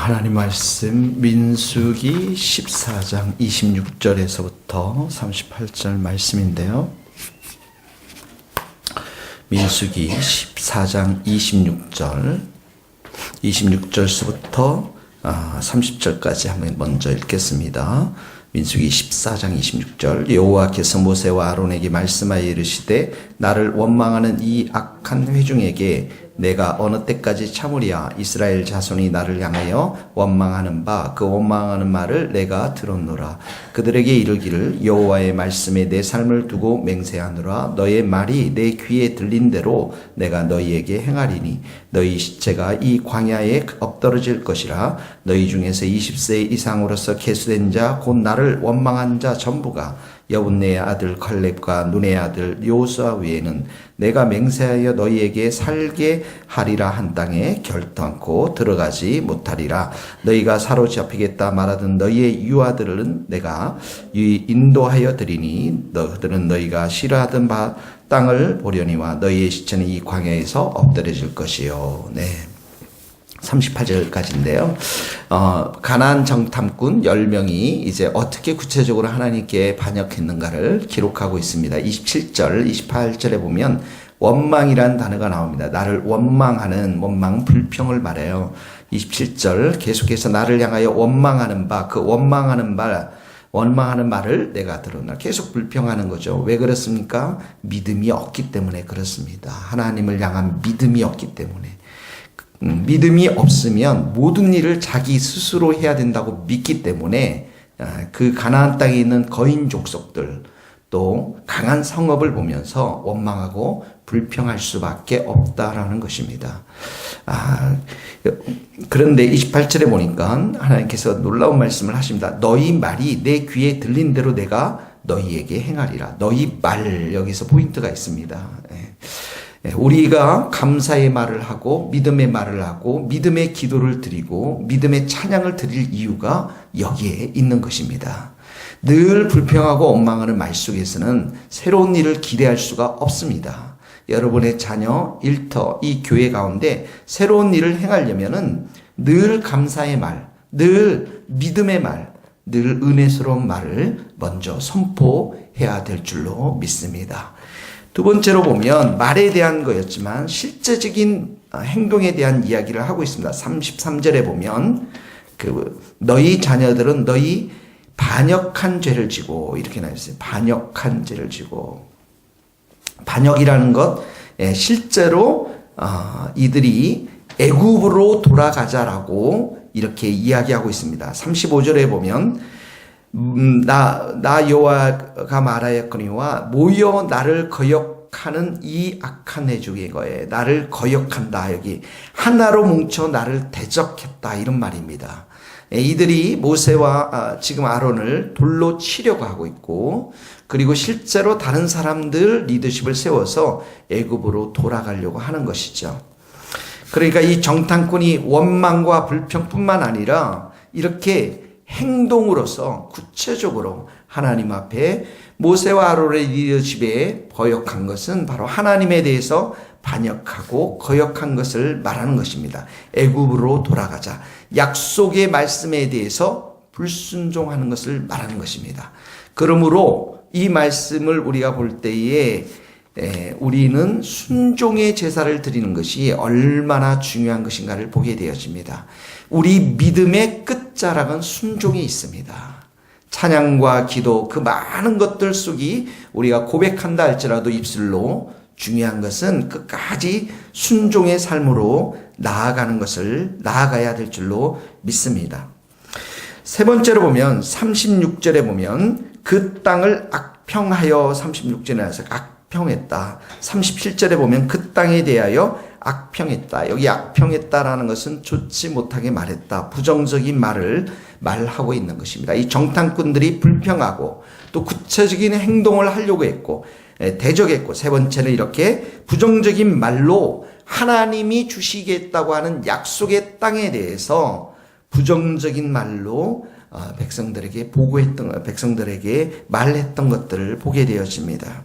하나님 말씀 민수기 14장 26절에서부터 38절 말씀인데요. 민수기 14장 26절서부터 30절까지 한번 먼저 읽겠습니다. 민수기 14장 26절. 여호와께서 모세와 아론에게 말씀하여 이르시되 나를 원망하는 이 악한 회중에게 내가 어느 때까지 참으랴. 이스라엘 자손이 나를 향하여 원망하는 바 그 원망하는 말을 내가 들었노라. 그들에게 이르기를 여호와의 말씀에 내 삶을 두고 맹세하노라. 너의 말이 내 귀에 들린 대로 내가 너희에게 행하리니 너희 시체가 이 광야에 엎드러질 것이라. 너희 중에서 20세 이상으로서 계수된 자 곧 나를 원망한 자 전부가 여분네의 아들 칼렙과 눈의 아들 여호수아 외에는 내가 맹세하여 너희에게 살게 하리라 한 땅에 결단코 들어가지 못하리라. 너희가 사로잡히겠다 말하던 너희의 유아들은 내가 인도하여 드리니 너희들은 너희가 싫어하던 바 땅을 보려니와 너희의 시체는 이 광야에서 엎드려질 것이요. 네. 38절까지인데요. 가나안 정탐꾼 10명이 이제 어떻게 구체적으로 하나님께 반역했는가를 기록하고 있습니다. 27절, 28절에 보면 원망이란 단어가 나옵니다. 나를 원망하는 원망, 불평을 말해요. 27절 계속해서 나를 향하여 원망하는 바, 그 원망하는 말을 내가 들었나. 계속 불평하는 거죠. 왜 그렇습니까? 믿음이 없기 때문에 그렇습니다. 하나님을 향한 믿음이 없기 때문에. 믿음이 없으면 모든 일을 자기 스스로 해야 된다고 믿기 때문에 그 가나안 땅에 있는 거인 족속들 또 강한 성읍을 보면서 원망하고 불평할 수밖에 없다라는 것입니다. 그런데 28절에 보니까 하나님께서 놀라운 말씀을 하십니다. 너희 말이 내 귀에 들린 대로 내가 너희에게 행하리라. 너희 말, 여기서 포인트가 있습니다. 우리가 감사의 말을 하고 믿음의 말을 하고 믿음의 기도를 드리고 믿음의 찬양을 드릴 이유가 여기에 있는 것입니다. 늘 불평하고 원망하는 말 속에서는 새로운 일을 기대할 수가 없습니다. 여러분의 자녀, 일터, 이 교회 가운데 새로운 일을 행하려면은 늘 감사의 말, 늘 믿음의 말, 늘 은혜스러운 말을 먼저 선포해야 될 줄로 믿습니다. 두 번째로 보면 말에 대한 거였지만 실제적인 행동에 대한 이야기를 하고 있습니다. 33절에 보면 너희 자녀들은 너희 반역한 죄를 지고 이렇게 나와있어요. 반역한 죄를 지고. 반역이라는 것 실제로 이들이 애굽으로 돌아가자라고 이렇게 이야기하고 있습니다. 35절에 보면 나 여호와가 말하였거니와 모여 나를 거역하는 이 악한 회중에게 나를 거역한다. 여기 하나로 뭉쳐 나를 대적했다 이런 말입니다. 이들이 모세와 지금 아론을 돌로 치려고 하고 있고 그리고 실제로 다른 사람들 리더십을 세워서 애굽으로 돌아가려고 하는 것이죠. 그러니까 이 정탐꾼이 원망과 불평뿐만 아니라 이렇게 행동으로서 구체적으로 하나님 앞에 모세와 아론의 리더십에 거역한 것은 바로 하나님에 대해서 반역하고 거역한 것을 말하는 것입니다. 애굽으로 돌아가자. 약속의 말씀에 대해서 불순종하는 것을 말하는 것입니다. 그러므로 이 말씀을 우리가 볼 때에 우리는 순종의 제사를 드리는 것이 얼마나 중요한 것인가를 보게 되어집니다. 우리 믿음의 끝자락은 순종이 있습니다. 찬양과 기도 그 많은 것들 속이 우리가 고백한다 할지라도 입술로 중요한 것은 끝까지 순종의 삶으로 나아가야 될 줄로 믿습니다. 세 번째로 보면 36절에 보면 그 땅을 악평하여 36절에 나와서 악평했다. 37절에 보면 그 땅에 대하여 악평했다. 여기 악평했다라는 것은 좋지 못하게 말했다. 부정적인 말하고 있는 것입니다. 이 정탐꾼들이 불평하고 또 구체적인 행동을 하려고 했고 대적했고 세 번째는 이렇게 부정적인 말로 하나님이 주시겠다고 하는 약속의 땅에 대해서 부정적인 말로 백성들에게 말했던 것들을 보게 되어집니다.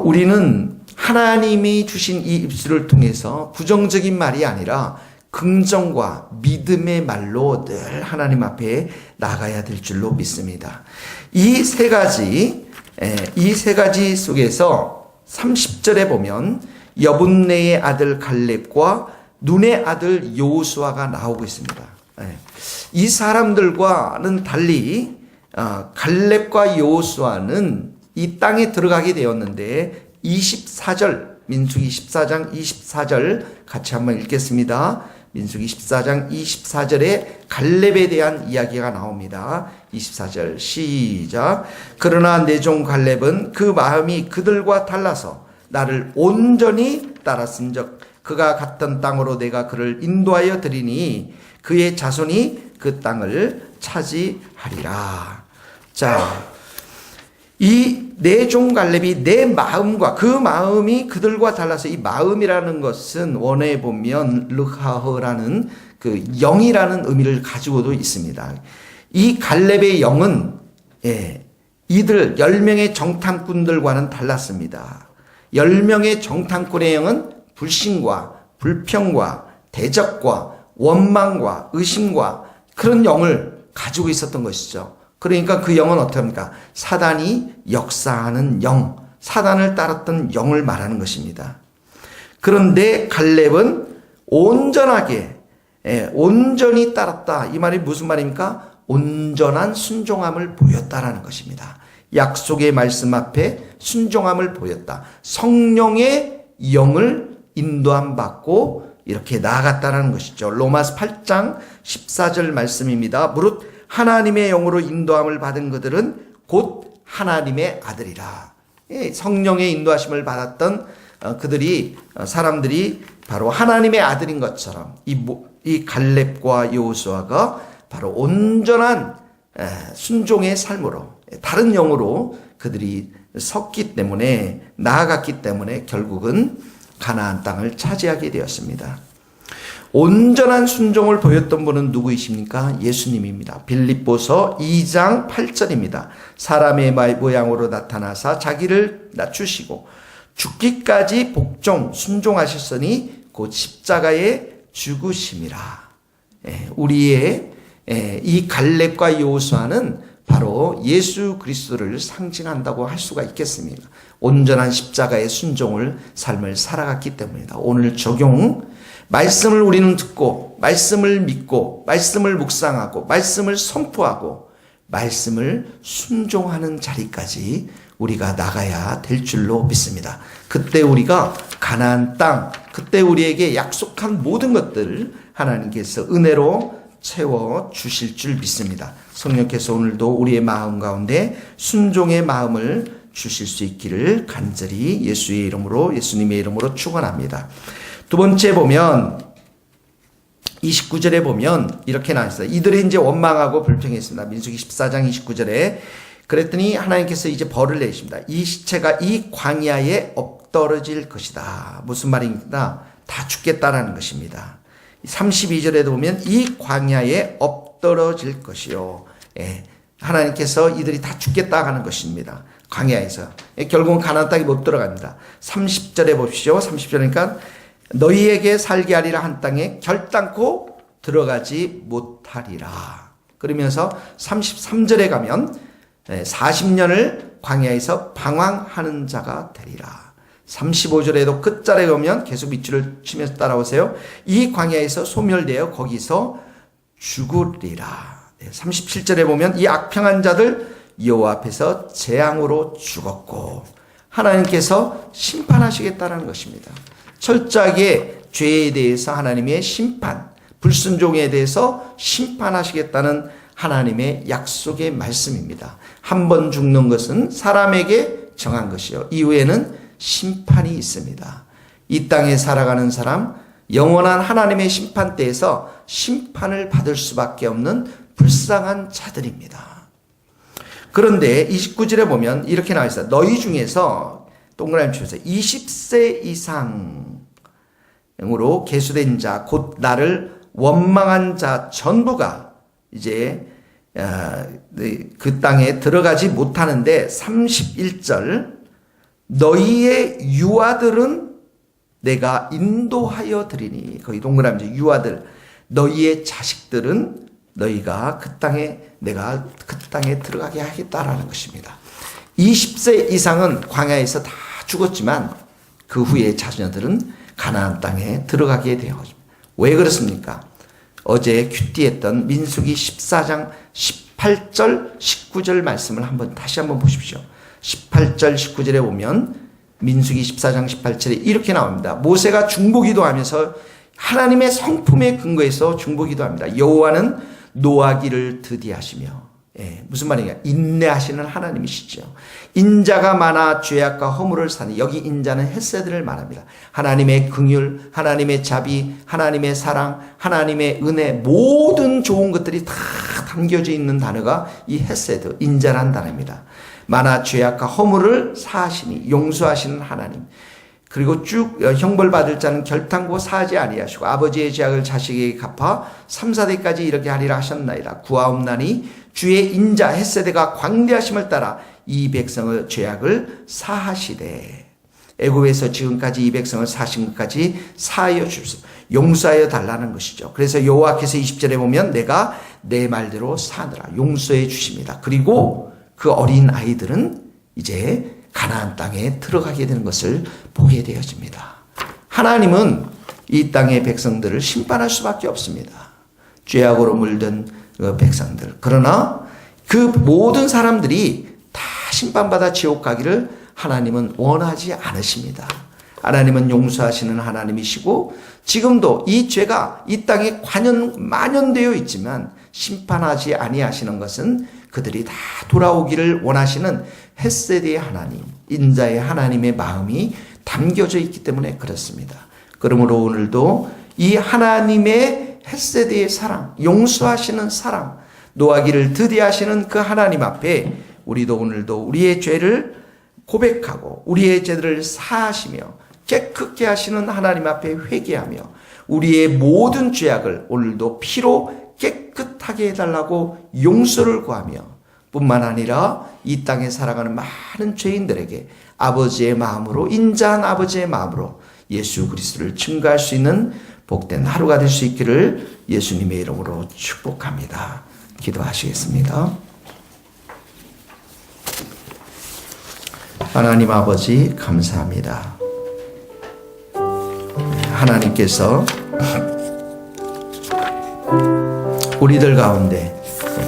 우리는 하나님이 주신 이 입술을 통해서 부정적인 말이 아니라 긍정과 믿음의 말로 늘 하나님 앞에 나가야 될 줄로 믿습니다. 이 세 가지 속에서 30절에 보면 여분네의 아들 갈렙과 눈의 아들 여호수아가 나오고 있습니다. 이 사람들과는 달리 갈렙과 여호수아는 이 땅에 들어가게 되었는데 24절 민수기 14장 24절 같이 한번 읽겠습니다. 민수기 14장 24절에 갈렙에 대한 이야기가 나옵니다. 24절 시작. 그러나 내 종 갈렙은 그 마음이 그들과 달라서 나를 온전히 따랐은즉 그가 갔던 땅으로 내가 그를 인도하여 드리니 그의 자손이 그 땅을 차지하리라. 자, 이 내 종 갈렙이 내 마음과 그 마음이 그들과 달라서, 이 마음이라는 것은 원어에 보면 르하흐라는 그 영이라는 의미를 가지고도 있습니다. 이 갈렙의 영은 이들 10명의 정탐꾼들과는 달랐습니다. 10명의 정탐꾼의 영은 불신과 불평과 대적과 원망과 의심과 그런 영을 가지고 있었던 것이죠. 그러니까 그 영은 어떻게 합니까? 사단이 역사하는 영, 사단을 따랐던 영을 말하는 것입니다. 그런데 갈렙은 온전하게, 온전히 따랐다. 이 말이 무슨 말입니까? 온전한 순종함을 보였다라는 것입니다. 약속의 말씀 앞에 순종함을 보였다. 성령의 영을 인도함 받고 이렇게 나아갔다라는 것이죠. 로마서 8장 14절 말씀입니다. 무릇 하나님의 영으로 인도함을 받은 그들은 곧 하나님의 아들이라. 성령의 인도하심을 받았던 사람들이 바로 하나님의 아들인 것처럼 이 갈렙과 여호수아가 바로 온전한 순종의 삶으로, 다른 영으로 그들이 섰기 때문에, 나아갔기 때문에 결국은 가나안 땅을 차지하게 되었습니다. 온전한 순종을 보였던 분은 누구이십니까? 예수님입니다. 빌립보서 2장 8절입니다. 사람의 모양으로 나타나사 자기를 낮추시고 죽기까지 복종 순종하셨으니 곧 십자가에 죽으심이라. 우리의 이 갈렙과 여호수아는 바로 예수 그리스도를 상징한다고 할 수가 있겠습니다. 온전한 십자가의 순종을 삶을 살아갔기 때문이다. 오늘 적용, 말씀을 우리는 듣고, 말씀을 믿고, 말씀을 묵상하고, 말씀을 선포하고, 말씀을 순종하는 자리까지 우리가 나가야 될 줄로 믿습니다. 그때 우리가 가나안 땅, 그때 우리에게 약속한 모든 것들 하나님께서 은혜로 채워 주실 줄 믿습니다. 성령께서 오늘도 우리의 마음 가운데 순종의 마음을 주실 수 있기를 간절히 예수의 이름으로, 예수님의 이름으로 축원합니다. 두 번째 보면 29절에 보면 이렇게 나왔어요. 이들이 이제 원망하고 불평했습니다. 민수기 14장 29절에 그랬더니 하나님께서 이제 벌을 내십니다. 이 시체가 이 광야에 엎드러질 것이다. 무슨 말입니까? 다 죽겠다라는 것입니다. 32절에도 보면 이 광야에 엎드러질 것이요. 하나님께서 이들이 다 죽겠다 하는 것입니다. 광야에서. 결국은 가나안 땅에 못 들어갑니다. 30절에 보십시오. 30절이니까 너희에게 살게 하리라 한 땅에 결단코 들어가지 못하리라. 그러면서 33절에 가면 40년을 광야에서 방황하는 자가 되리라. 35절에도 끝자리에 보면 계속 밑줄을 치면서 따라오세요. 이 광야에서 소멸되어 거기서 죽으리라. 37절에 보면 이 악평한 자들 여호와 앞에서 재앙으로 죽었고 하나님께서 심판하시겠다는 것입니다. 철저하게 죄에 대해서 하나님의 심판, 불순종에 대해서 심판하시겠다는 하나님의 약속의 말씀입니다. 한 번 죽는 것은 사람에게 정한 것이요, 이후에는 심판이 있습니다. 이 땅에 살아가는 사람, 영원한 하나님의 심판대에서 심판을 받을 수밖에 없는 불쌍한 자들입니다. 그런데 29절에 보면 이렇게 나와 있어요. 너희 중에서 동그라미 치면서 20세 이상으로 계수된 자, 곧 나를 원망한 자 전부가 이제 그 땅에 들어가지 못하는데 31절 너희의 유아들은 내가 인도하여 드리니. 거기 동그라미 유아들 너희의 자식들은 너희가 내가 그 땅에 들어가게 하겠다라는 것입니다. 20세 이상은 광야에서 다 죽었지만 그 후에 자녀들은 가나안 땅에 들어가게 되었습니다. 왜 그렇습니까? 어제 큐티했던 민수기 14장 18절 19절 말씀을 다시 한번 보십시오. 18절 19절에 보면 민수기 14장 18절에 이렇게 나옵니다. 모세가 중보기도하면서 하나님의 성품에 근거해서 중보기도합니다. 여호와는 노하기를 드디하시며, 무슨 말이냐? 인내하시는 하나님이시죠. 인자가 많아 죄악과 허물을 사니, 여기 인자는 헷세드를 말합니다. 하나님의 긍휼, 하나님의 자비, 하나님의 사랑, 하나님의 은혜, 모든 좋은 것들이 다 담겨져 있는 단어가 이 헷세드, 인자란 단어입니다. 많아 죄악과 허물을 사하시니, 용서하시는 하나님. 그리고 쭉 형벌받을 자는 결탄코 사하지 아니하시고 아버지의 죄악을 자식에게 갚아 3, 4대까지 이렇게 하리라 하셨나이다. 구하옵나니 주의 인자 헷세대가 광대하심을 따라 이 백성의 죄악을 사하시되, 애굽에서 지금까지 이 백성을 사신 것까지 사하여 주소서, 용서하여 달라는 것이죠. 그래서 여호와께서 20절에 보면 내가 내 말대로 사느라 용서해 주십니다. 그리고 그 어린 아이들은 이제 가나안 땅에 들어가게 되는 것을 보게 되어집니다. 하나님은 이 땅의 백성들을 심판할 수밖에 없습니다. 죄악으로 물든 그 백성들. 그러나 그 모든 사람들이 다 심판받아 지옥 가기를 하나님은 원하지 않으십니다. 하나님은 용서하시는 하나님이시고 지금도 이 죄가 이 땅에 만연되어 있지만 심판하지 아니하시는 것은 그들이 다 돌아오기를 원하시는 헷세드의 하나님, 인자의 하나님의 마음이 담겨져 있기 때문에 그렇습니다. 그러므로 오늘도 이 하나님의 헷세드의 사랑, 용서하시는 사랑, 노하기를 드디하시는 그 하나님 앞에 우리도 오늘도 우리의 죄를 고백하고 우리의 죄들을 사하시며 깨끗게 하시는 하나님 앞에 회개하며 우리의 모든 죄악을 오늘도 피로 깨끗하게 해달라고 용서를 구하며 뿐만 아니라 이 땅에 살아가는 많은 죄인들에게 아버지의 마음으로, 인자한 아버지의 마음으로 예수 그리스도를 증거할 수 있는 복된 하루가 될 수 있기를 예수님의 이름으로 축복합니다. 기도하시겠습니다. 하나님 아버지 감사합니다. 하나님께서 우리들 가운데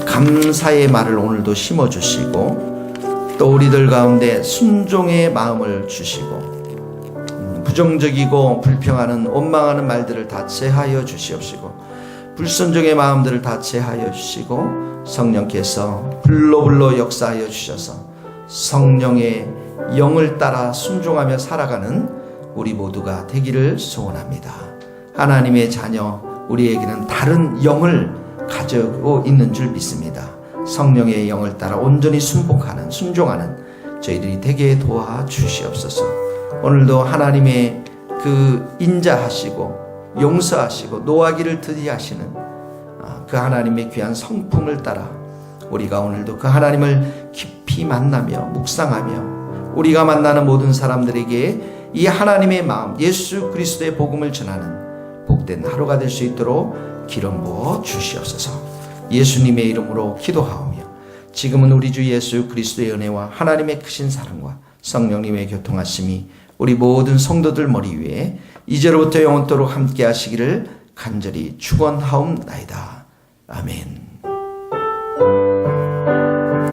감사의 말을 오늘도 심어주시고 또 우리들 가운데 순종의 마음을 주시고 부정적이고 불평하는 원망하는 말들을 다 제하여 주시옵시고 불순종의 마음들을 다 제하여 주시고 성령께서 불로 역사하여 주셔서 성령의 영을 따라 순종하며 살아가는 우리 모두가 되기를 소원합니다. 하나님의 자녀 우리에게는 다른 영을 가지고 있는 줄 믿습니다. 성령의 영을 따라 온전히 순종하는 저희들이 되게 도와주시옵소서. 오늘도 하나님의 그 인자하시고 용서하시고 노하기를 드디하시는 그 하나님의 귀한 성품을 따라 우리가 오늘도 그 하나님을 깊이 만나며 묵상하며 우리가 만나는 모든 사람들에게 이 하나님의 마음 예수 그리스도의 복음을 전하는 복된 하루가 될 수 있도록 기름 부어 주시옵소서. 예수님의 이름으로 기도하오며 지금은 우리 주 예수 그리스도의 은혜와 하나님의 크신 사랑과 성령님의 교통하심이 우리 모든 성도들 머리 위에 이제로부터 영원토록 함께 하시기를 간절히 축원하옵나이다. 아멘.